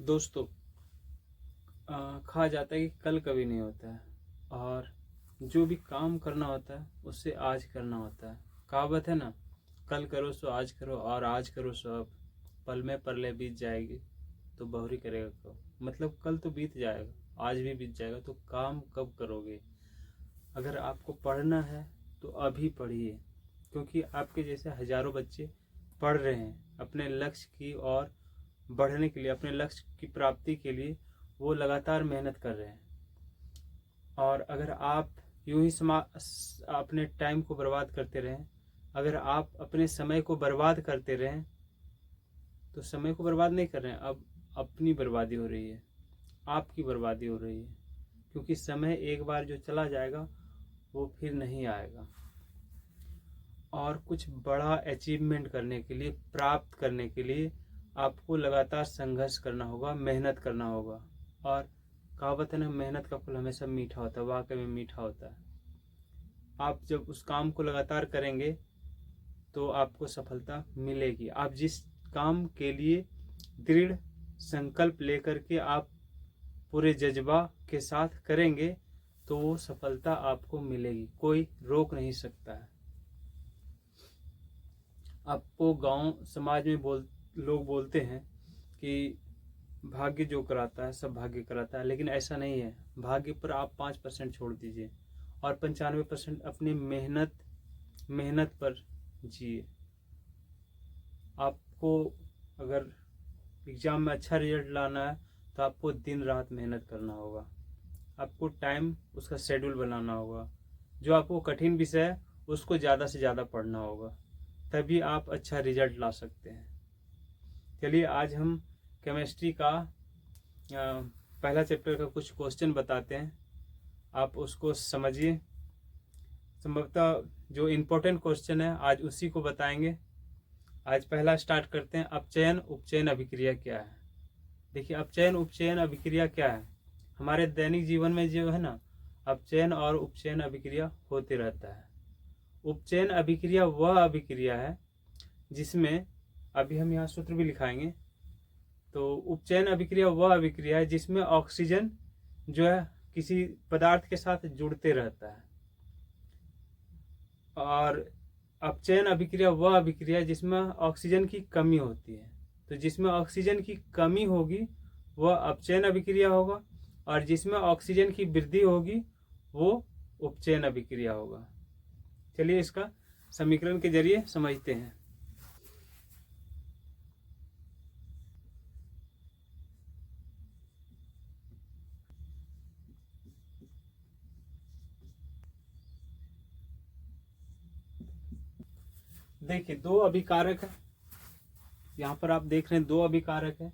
दोस्तों, कहा जाता है कि कल कभी नहीं होता है और जो भी काम करना होता है उससे आज करना होता है। कहावत है ना, कल करो सो आज करो और आज करो सो अब, पल में परले बीत जाएगी तो बहुरी करेगा कब। मतलब कल तो बीत जाएगा, आज भी बीत जाएगा, तो काम कब करोगे। अगर आपको पढ़ना है तो अभी पढ़िए, क्योंकि आपके जैसे हजारों बच्चे पढ़ रहे हैं अपने लक्ष्य की और बढ़ने के लिए, अपने लक्ष्य की प्राप्ति के लिए वो लगातार मेहनत कर रहे हैं। और अगर आप यूं ही अपने टाइम को बर्बाद करते रहें, अगर आप अपने समय को बर्बाद करते रहें, तो समय को बर्बाद नहीं कर रहे हैं, अब अपनी बर्बादी हो रही है, आपकी बर्बादी हो रही है। क्योंकि समय एक बार जो चला जाएगा वो फिर नहीं आएगा। और कुछ बड़ा अचीवमेंट करने के लिए, प्राप्त करने के लिए आपको लगातार संघर्ष करना होगा, मेहनत करना होगा। और कहावत है ना, मेहनत का फल हमेशा मीठा होता है, वाकई में मीठा होता है। आप जब उस काम को लगातार करेंगे तो आपको सफलता मिलेगी। आप जिस काम के लिए दृढ़ संकल्प लेकर के आप पूरे जज्बा के साथ करेंगे तो वो सफलता आपको मिलेगी, कोई रोक नहीं सकता है। आपको गांव समाज में लोग बोलते हैं कि भाग्य जो कराता है सब भाग्य कराता है, लेकिन ऐसा नहीं है। भाग्य पर आप 5% छोड़ दीजिए और 95% अपनी मेहनत पर जिए। आपको अगर एग्ज़ाम में अच्छा रिजल्ट लाना है तो आपको दिन रात मेहनत करना होगा, आपको टाइम उसका शेड्यूल बनाना होगा। जो आपको कठिन विषय है उसको ज़्यादा से ज़्यादा पढ़ना होगा, तभी आप अच्छा रिजल्ट ला सकते हैं। चलिए आज हम केमिस्ट्री का पहला चैप्टर का कुछ क्वेश्चन बताते हैं, आप उसको समझिए। संभवतः जो इम्पोर्टेंट क्वेश्चन है आज उसी को बताएंगे। आज पहला स्टार्ट करते हैं, अपचयन उपचयन अभिक्रिया क्या है। देखिए, अपचयन उपचयन अभिक्रिया क्या है। हमारे दैनिक जीवन में जो है ना, अपचयन और उपचयन अभिक्रिया होते रहता है। उपचयन अभिक्रिया वह अभिक्रिया है जिसमें, अभी हम यहाँ सूत्र भी लिखाएंगे, तो उपचयन अभिक्रिया वह अभिक्रिया है जिसमें ऑक्सीजन जो है किसी पदार्थ के साथ जुड़ते रहता है। और अपचयन अभिक्रिया वह अभिक्रिया है जिसमें ऑक्सीजन की कमी होती है। तो जिसमें ऑक्सीजन की कमी होगी वह अपचयन अभिक्रिया होगा, और जिसमें ऑक्सीजन की वृद्धि होगी वो उपचयन अभिक्रिया होगा। चलिए इसका समीकरण के जरिए समझते हैं। देखिए, दो अभिकारक है, यहाँ पर आप देख रहे हैं दो अभिकारक है,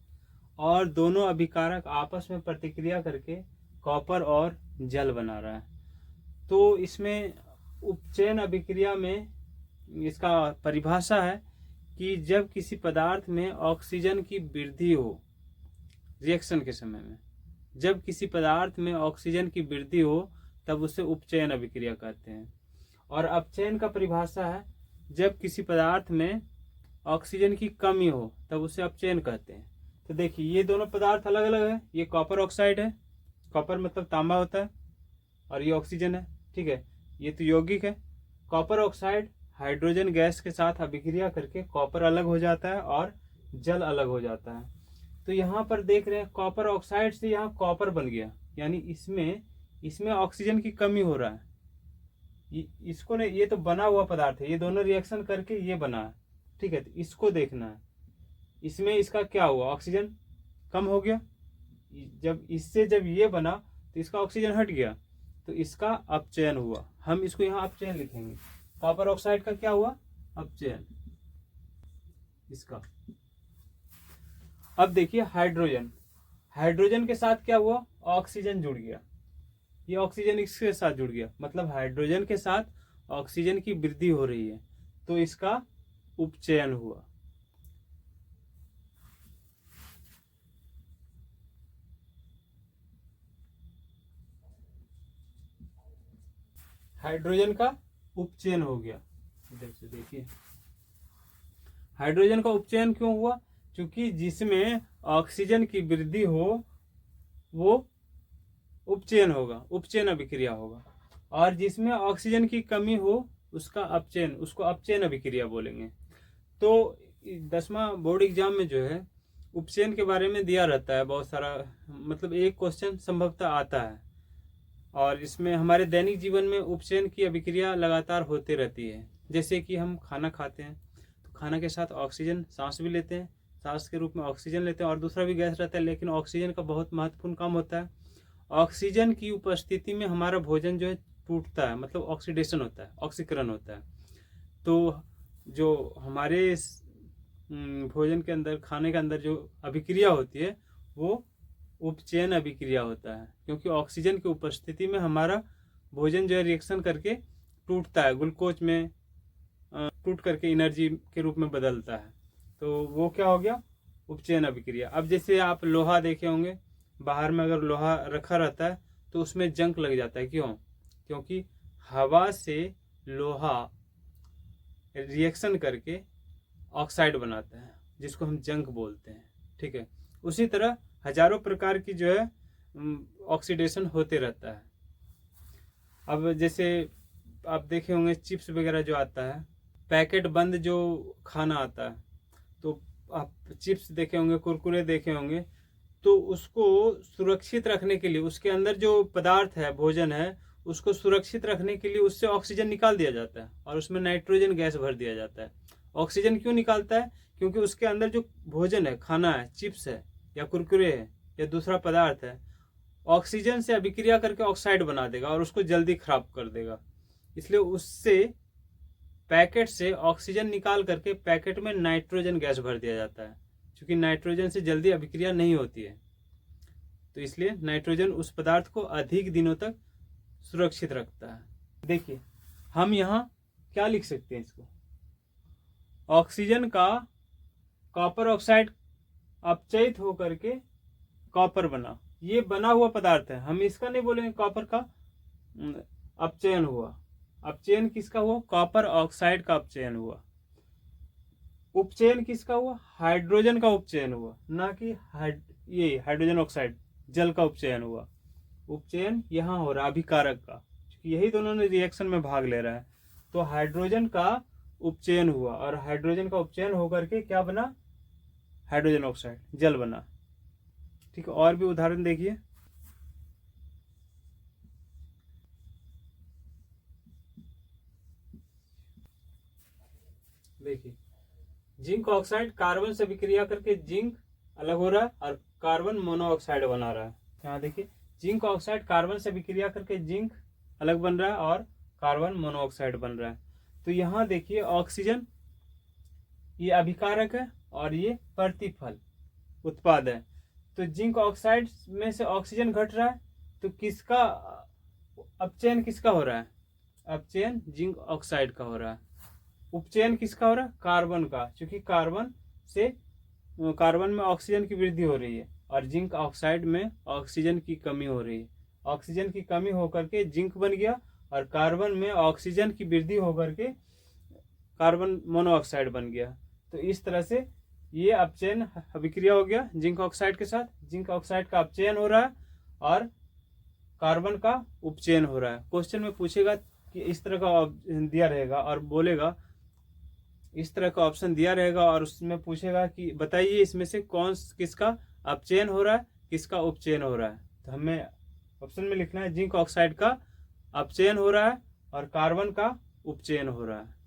और दोनों अभिकारक आपस में प्रतिक्रिया करके कॉपर और जल बना रहा है। तो इसमें उपचयन अभिक्रिया में इसका परिभाषा है कि जब किसी पदार्थ में ऑक्सीजन की वृद्धि हो, रिएक्शन के समय में जब किसी पदार्थ में ऑक्सीजन की वृद्धि हो तब उसे उपचयन अभिक्रिया कहते हैं। और अपचयन का परिभाषा है जब किसी पदार्थ में ऑक्सीजन की कमी हो तब उसे अपचयन कहते हैं। तो देखिए, ये दोनों पदार्थ अलग अलग है। ये कॉपर ऑक्साइड है, कॉपर मतलब तांबा होता है, और ये ऑक्सीजन है, ठीक है। ये तो यौगिक है। कॉपर ऑक्साइड हाइड्रोजन गैस के साथ अभिक्रिया करके कॉपर अलग हो जाता है और जल अलग हो जाता है। तो यहाँ पर देख रहे हैं कॉपर ऑक्साइड से यहाँ कॉपर बन गया, यानी इसमें ऑक्सीजन की कमी हो रहा है। इसको नहीं, ये तो बना हुआ पदार्थ है, ये दोनों रिएक्शन करके ये बना है, ठीक है। तो इसको देखना है, इसमें इसका क्या हुआ, ऑक्सीजन कम हो गया। जब ये बना तो इसका ऑक्सीजन हट गया, तो इसका अपचयन हुआ। हम इसको यहाँ अपचयन लिखेंगे। कॉपर ऑक्साइड का क्या हुआ, अपचयन इसका। अब देखिए हाइड्रोजन के साथ क्या हुआ, ऑक्सीजन जुड़ गया। ये ऑक्सीजन इसके साथ जुड़ गया, मतलब हाइड्रोजन के साथ ऑक्सीजन की वृद्धि हो रही है, तो इसका उपचयन हुआ। हाइड्रोजन का उपचयन हो गया। इधर से देखिए, हाइड्रोजन का उपचयन क्यों हुआ, क्योंकि जिसमें ऑक्सीजन की वृद्धि हो वो उपचयन होगा, उपचयन अभिक्रिया होगा, और जिसमें ऑक्सीजन की कमी हो उसका अपचयन, उसको अपचयन अभिक्रिया बोलेंगे। तो 10वां बोर्ड एग्जाम में जो है उपचयन के बारे में दिया रहता है बहुत सारा, मतलब एक क्वेश्चन संभवतः आता है, और इसमें हमारे दैनिक जीवन में उपचयन की अभिक्रिया लगातार होती रहती है। जैसे कि हम खाना खाते हैं तो खाना के साथ ऑक्सीजन सांस भी लेते हैं, सांस के रूप में ऑक्सीजन लेते हैं, और दूसरा भी गैस रहता है, लेकिन ऑक्सीजन का बहुत महत्वपूर्ण काम होता है। ऑक्सीजन की उपस्थिति में हमारा भोजन जो है टूटता है, मतलब ऑक्सीडेशन होता है, ऑक्सीकरण होता है। तो जो हमारे भोजन के अंदर, खाने के अंदर जो अभिक्रिया होती है वो उपचयन अभिक्रिया होता है, क्योंकि ऑक्सीजन की उपस्थिति में हमारा भोजन जो है रिएक्शन करके टूटता है, ग्लूकोज में टूट करके एनर्जी के रूप में बदलता है। तो वो क्या हो गया, उपचयन अभिक्रिया। अब जैसे आप लोहा देखे होंगे, बाहर में अगर लोहा रखा रहता है तो उसमें जंग लग जाता है, क्यों? क्योंकि हवा से लोहा रिएक्शन करके ऑक्साइड बनाता है, जिसको हम जंग बोलते हैं, ठीक है। उसी तरह हजारों प्रकार की जो है ऑक्सीडेशन होते रहता है। अब जैसे आप देखे होंगे चिप्स वगैरह जो आता है, पैकेट बंद जो खाना आता है, तो आप चिप्स देखे होंगे, कुरकुरे देखे होंगे, तो उसको सुरक्षित रखने के लिए, उसके अंदर जो पदार्थ है, भोजन है, उसको सुरक्षित रखने के लिए उससे ऑक्सीजन निकाल दिया जाता है और उसमें नाइट्रोजन गैस भर दिया जाता है। ऑक्सीजन क्यों निकालता है? क्योंकि उसके अंदर जो भोजन है, खाना है, चिप्स है या कुरकुरे है या दूसरा पदार्थ है, ऑक्सीजन से अभिक्रिया करके ऑक्साइड बना देगा और उसको जल्दी खराब कर देगा। इसलिए उससे पैकेट से ऑक्सीजन निकाल करके पैकेट में नाइट्रोजन गैस भर दिया जाता है, क्योंकि नाइट्रोजन से जल्दी अभिक्रिया नहीं होती है। तो इसलिए नाइट्रोजन उस पदार्थ को अधिक दिनों तक सुरक्षित रखता है। देखिए हम यहाँ क्या लिख सकते हैं, इसको ऑक्सीजन का कॉपर ऑक्साइड अपचयित होकर के कॉपर बना, ये बना हुआ पदार्थ है, हम इसका नहीं बोलेंगे कॉपर का अपचयन हुआ। अपचयन किसका हुआ? कॉपर ऑक्साइड का अपचयन हुआ। उपचयन किसका हुआ? हाइड्रोजन का उपचयन हुआ, ना कि ये हाइड्रोजन ऑक्साइड जल का उपचयन हुआ। उपचयन यहाँ हो रहा अभिकारक का, क्योंकि यही दोनों ने रिएक्शन में भाग ले रहा है। तो हाइड्रोजन का उपचयन हुआ और हाइड्रोजन का उपचयन होकर के क्या बना? हाइड्रोजन ऑक्साइड, जल बना। ठीक है, और भी उदाहरण देखिए। देखिए जिंक ऑक्साइड कार्बन से विक्रिया करके जिंक अलग हो रहा है और कार्बन मोनोऑक्साइड बना रहा है। यहाँ देखिए जिंक ऑक्साइड कार्बन से विक्रिया करके जिंक अलग बन रहा है और कार्बन मोनोऑक्साइड बन रहा है। तो यहाँ देखिए ऑक्सीजन ये अभिकारक है और ये प्रतिफल उत्पाद है। तो जिंक ऑक्साइड में से ऑक्सीजन घट रहा है, तो किसका अपचयन किसका हो रहा है? अपचयन जिंक ऑक्साइड का हो रहा है। उपचयन किसका हो रहा है? कार्बन का, क्योंकि कार्बन में ऑक्सीजन की वृद्धि हो रही है और जिंक ऑक्साइड में ऑक्सीजन की कमी हो रही है। ऑक्सीजन की कमी होकर के जिंक बन गया और कार्बन में ऑक्सीजन की वृद्धि होकर के कार्बन मोनोऑक्साइड बन गया। तो इस तरह से ये अपचयन अभिक्रिया हो गया जिंक ऑक्साइड के साथ। जिंक ऑक्साइड का अपचयन हो रहा है और कार्बन का उपचयन हो रहा है। क्वेश्चन में पूछेगा कि इस तरह का दिया रहेगा और बोलेगा, इस तरह का ऑप्शन दिया रहेगा और उसमें पूछेगा कि बताइए इसमें से किसका अपचयन हो रहा है, किसका उपचयन हो रहा है। तो हमें ऑप्शन में लिखना है जिंक ऑक्साइड का अपचयन हो रहा है और कार्बन का उपचयन हो रहा है।